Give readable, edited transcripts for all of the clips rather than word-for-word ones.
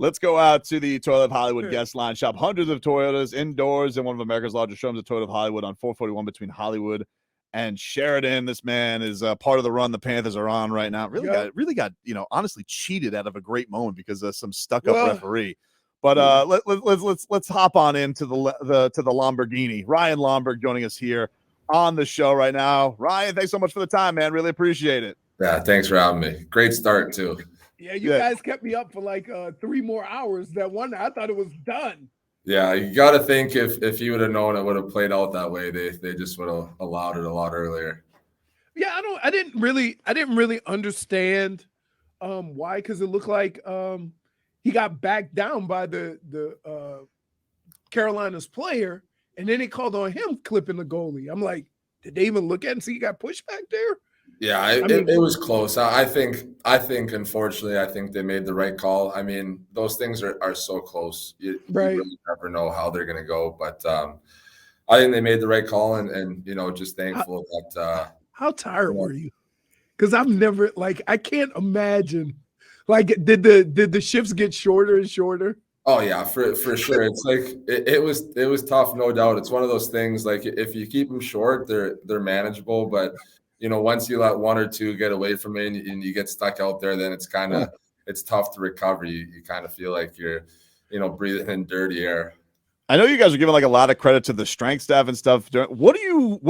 Let's go out to the Toyota of Hollywood guest line. Shop hundreds of Toyotas indoors in one of America's largest showrooms, the Toyota of Hollywood on 441 between Hollywood and Sheridan. This man is part of the run the Panthers are on right now. Really got honestly cheated out of a great moment because of some stuck-up referee. But let's hop on into the Lamborghini. Ryan Lomberg joining us here on the show right now. Ryan, thanks so much for the time, man. Really appreciate it. Yeah, thanks for having me. Great start too. Yeah, you guys kept me up for like 3 more hours. That one, I thought it was done. Yeah, you got to think if you would have known it would have played out that way, they just would have allowed it a lot earlier. Yeah, I didn't really understand why, because it looked like he got backed down by the Carolina's player, and then they called on him clipping the goalie. I'm like, did they even look at it and see he got pushed back there? Yeah, it was close. I think unfortunately, I think they made the right call. I mean, those things are so close. You really never know how they're going to go. But I think they made the right call, and just thankful that. How tired were you? Because I've never I can't imagine. Like, did the shifts get shorter and shorter? Oh yeah, for sure. It's like it was tough, no doubt. It's one of those things. Like if you keep them short, they're manageable, but. Once you let one or two get away from it and you get stuck out there, then it's tough to recover. You kind of feel like you're, breathing in dirty air. I know you guys are giving a lot of credit to the strength staff and stuff. What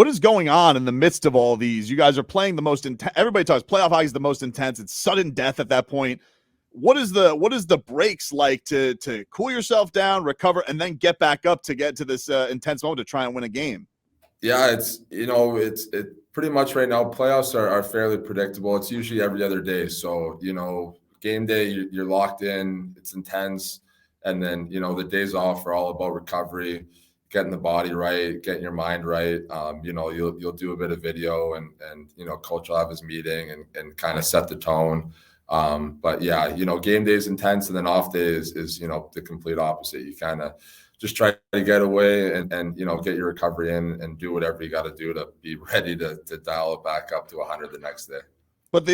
is going on in the midst of all these? You guys are playing the most intense. Everybody talks playoff hockey is the most intense. It's sudden death at that point. What is the breaks like to cool yourself down, recover, and then get back up to get to this intense moment to try and win a game? Yeah, it's pretty much right now. Playoffs are fairly predictable. It's usually every other day. So, game day, you're locked in, it's intense. And then, the days off are all about recovery, getting the body right, getting your mind right. You'll do a bit of video and coach will have his meeting and kind of set the tone. But yeah, game day is intense, and then off day is the complete opposite. You kind of just try to get away and get your recovery in and do whatever you got to do to be ready to dial it back up to 100 the next day. But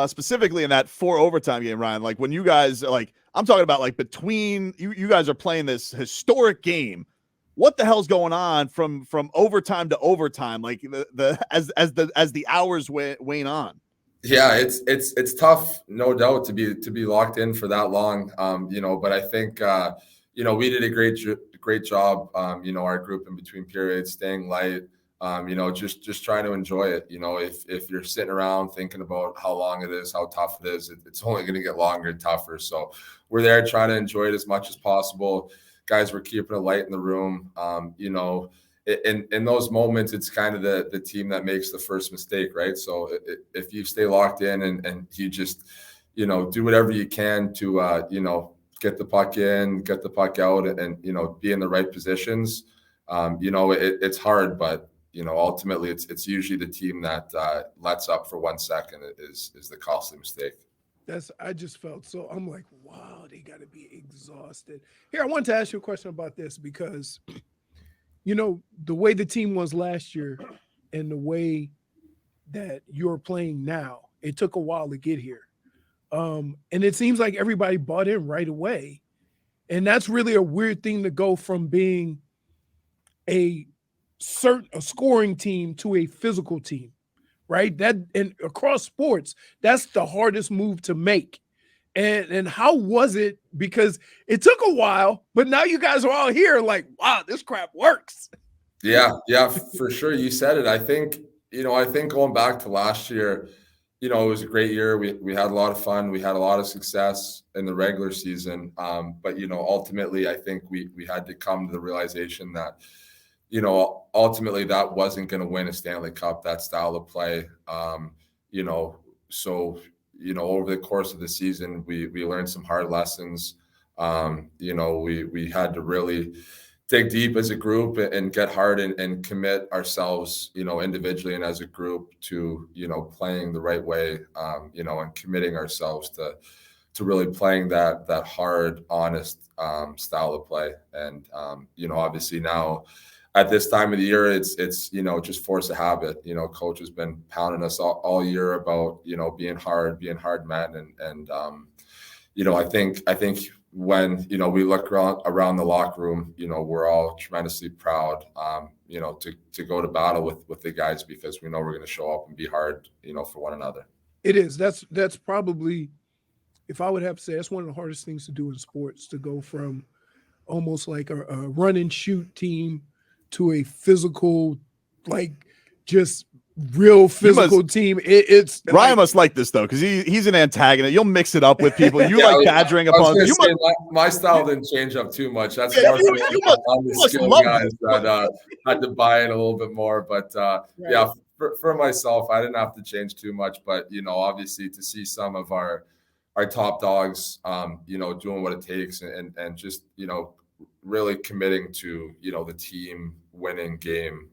specifically in that 4 overtime game, Ryan, like when you guys I'm talking about between you guys are playing this historic game. What the hell's going on from overtime to overtime? Like as the hours wane on. Yeah, it's tough, no doubt, to be locked in for that long. But I think. We did a great job, our group in between periods, staying light, just trying to enjoy it. If you're sitting around thinking about how long it is, how tough it is, it's only going to get longer and tougher. So we're there trying to enjoy it as much as possible. Guys, we're keeping it light in the room. In those moments, it's kind of the team that makes the first mistake, right? So if you stay locked in and you just, do whatever you can to, get the puck in, get the puck out, and be in the right positions. It's hard, but ultimately it's usually the team that lets up for 1 second is the costly mistake. I just felt so. I'm like, wow, they got to be exhausted. Here, I want to ask you a question about this because, the way the team was last year and the way that you're playing now, it took a while to get here. And it seems like everybody bought in right away. And that's really a weird thing to go from being a scoring team to a physical team, right? And across sports, that's the hardest move to make. And how was it? Because it took a while, but now you guys are all here like, wow, this crap works. Yeah, for sure. You said it. I think going back to last year, it was a great year. We had a lot of fun. We had a lot of success in the regular season. But, ultimately, I think we had to come to the realization that, ultimately that wasn't going to win a Stanley Cup, that style of play. So, over the course of the season, we learned some hard lessons. We had to really dig deep as a group and get hard and commit ourselves, individually and as a group to, playing the right way, and committing ourselves to really playing that hard, honest style of play. And, obviously now at this time of the year, it's just force of habit. Coach has been pounding us all year about, being hard men. And I think when, we look around the locker room, we're all tremendously proud, to go to battle with the guys, because we know we're going to show up and be hard, for one another. It is. That's probably, if I would have to say, that's one of the hardest things to do in sports, to go from almost like a run and shoot team to a physical, like just real physical team. It's Ryan must like this though, because he's an antagonist. You'll mix it up with people. You like badgering upon. My style didn't change up too much. That's more for the skilled guys that had to buy in a little bit more. But yeah, for myself, I didn't have to change too much. But obviously, to see some of our top dogs, doing what it takes and just really committing to the team winning game,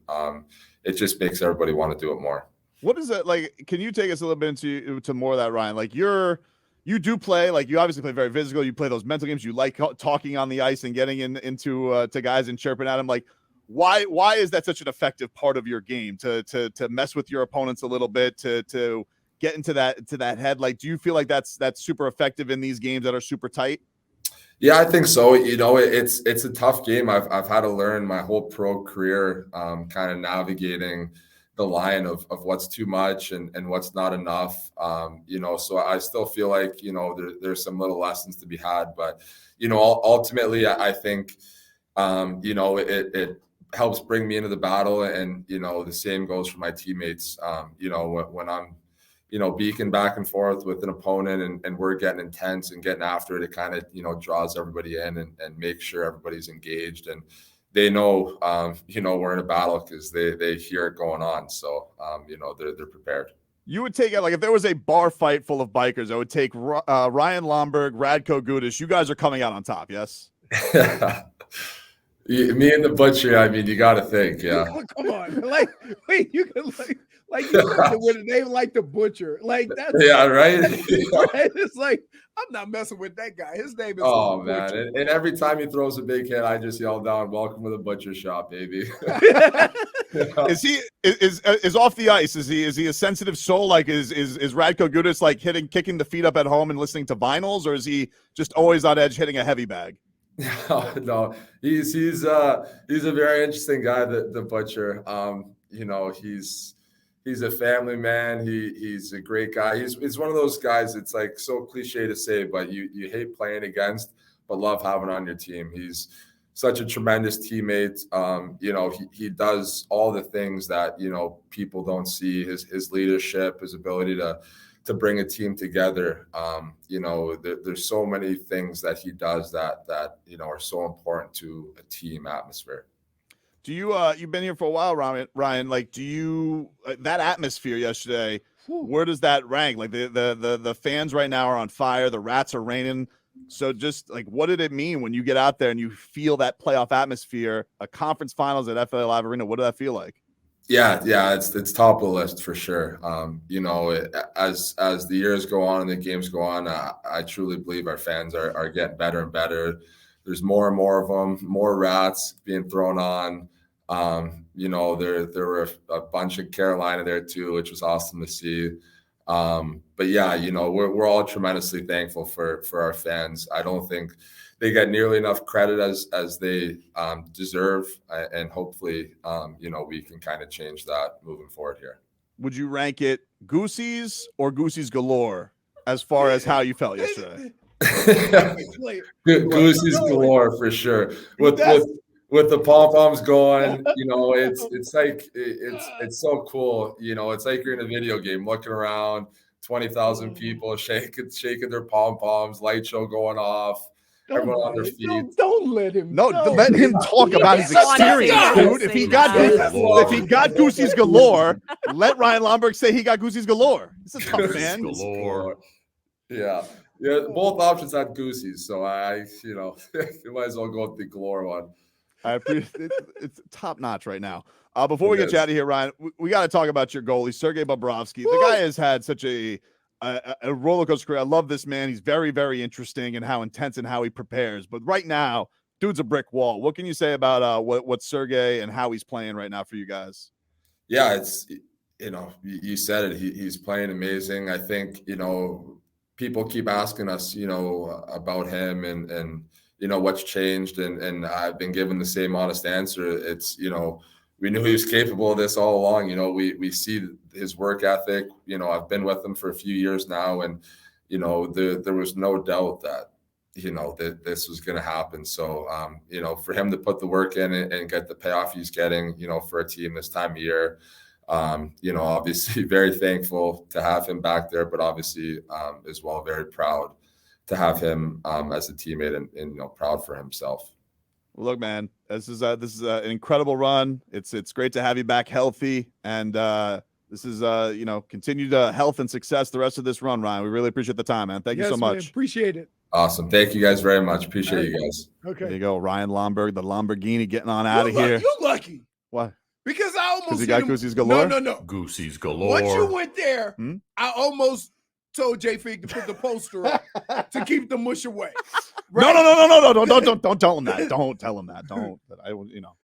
it just makes everybody want to do it more. What is it like? Can you take us a little bit into more of that, Ryan? Like you do play, like you obviously play very physical. You play those mental games. You like talking on the ice and getting into to guys and chirping at them. Like, why is that such an effective part of your game, to mess with your opponents a little bit, to get into that head? Like, do you feel like that's super effective in these games that are super tight? Yeah, I think so. It's a tough game. I've had to learn my whole pro career, kind of navigating the line of what's too much and what's not enough. So I still feel like, there's some little lessons to be had, but, ultimately I think, it helps bring me into the battle, and, the same goes for my teammates. When I'm, beaking back and forth with an opponent and we're getting intense and getting after it, kind of, draws everybody in and makes sure everybody's engaged, and they know, we're in a battle because they hear it going on. So, they're prepared. You would take it, like if there was a bar fight full of bikers, I would take Ryan Lomberg, Radko Gudas. You guys are coming out on top, yes? Me and the Butcher, I mean, you got to think, yeah. Come on. Like, wait, you can like you said, with a name like the Butcher. Like that's right. It's like, I'm not messing with that guy. His name is man. And every time he throws a big hit, I just yell down, "Welcome to the Butcher Shop, baby." Is he is off the ice? Is he a sensitive soul? Like is Radko Gudas like kicking the feet up at home and listening to vinyls, or is he just always on edge hitting a heavy bag? No, he's a very interesting guy, the Butcher. He's a family man. He's a great guy. He's one of those guys. It's like so cliche to say, but you hate playing against, but love having on your team. He's such a tremendous teammate. He does all the things that people don't see. His leadership, his ability to bring a team together. There's so many things that he does that are so important to a team atmosphere. Do you you've been here for a while, Ryan? Like, do you that atmosphere yesterday? Where does that rank? Like the fans right now are on fire. The rats are raining. So just like, what did it mean when you get out there and you feel that playoff atmosphere? A conference finals at FLA Live Arena. What did that feel like? Yeah, it's top of the list for sure. As the years go on and the games go on, I truly believe our fans are getting better and better. There's more and more of them, more rats being thrown on. There were a bunch of Carolina there too, which was awesome to see. But yeah, we're all tremendously thankful for our fans. I don't think they get nearly enough credit as they deserve, and hopefully, we can kind of change that moving forward here. Would you rank it Goosey's or Goosey's galore as far as how you felt yesterday? Goosey's galore for sure. With the pom poms going, it's like it's so cool. It's like you're in a video game, looking around, 20,000 people shaking their pom poms, light show going off. Everyone on their feet. Don't let him. Let him talk about his experience, dude. If he got Goosey's galore, let Ryan Lomberg say he got Goosey's galore. It's a tough man. Galore. Yeah. Both options had Goosey's, so you might as well go with the galore one. I appreciate it's top notch right now. Before we get you out of here, Ryan, we got to talk about your goalie, Sergei Bobrovsky. The guy has had such a roller coaster career. I love this man. He's very, very interesting in how intense and how he prepares. But right now, dude's a brick wall. What can you say about what Sergei and how he's playing right now for you guys? Yeah, it's you said it. He's playing amazing. I think people keep asking us, you know, about him and you know, what's changed. And I've been given the same honest answer. It's, you know, we knew he was capable of this all along. You know, we see his work ethic. You know, I've been with him for a few years now, and, you know, there was no doubt that, you know, that this was going to happen. So, you know, for him to put the work in and get the payoff he's getting, you know, for a team this time of year, you know, obviously very thankful to have him back there, but obviously as well, very proud to have him as a teammate and, you know, proud for himself. Look, man, this is an incredible run. It's great to have you back healthy, and this is you know, continued health and success the rest of this run, Ryan. We really appreciate the time, man. Thank you so much. Man, appreciate it. Awesome. Thank you guys very much. Appreciate you guys. Okay. There you go, Ryan Lomberg, the Lamborghini, getting on out of here. You're lucky. What? Because I almost he got Goosey's galore? No. Goosey's galore. Once you went there, I almost told J Fig to put the poster up to keep the mush away. Right? No, don't tell him that. Don't tell him that. Don't. I, you know.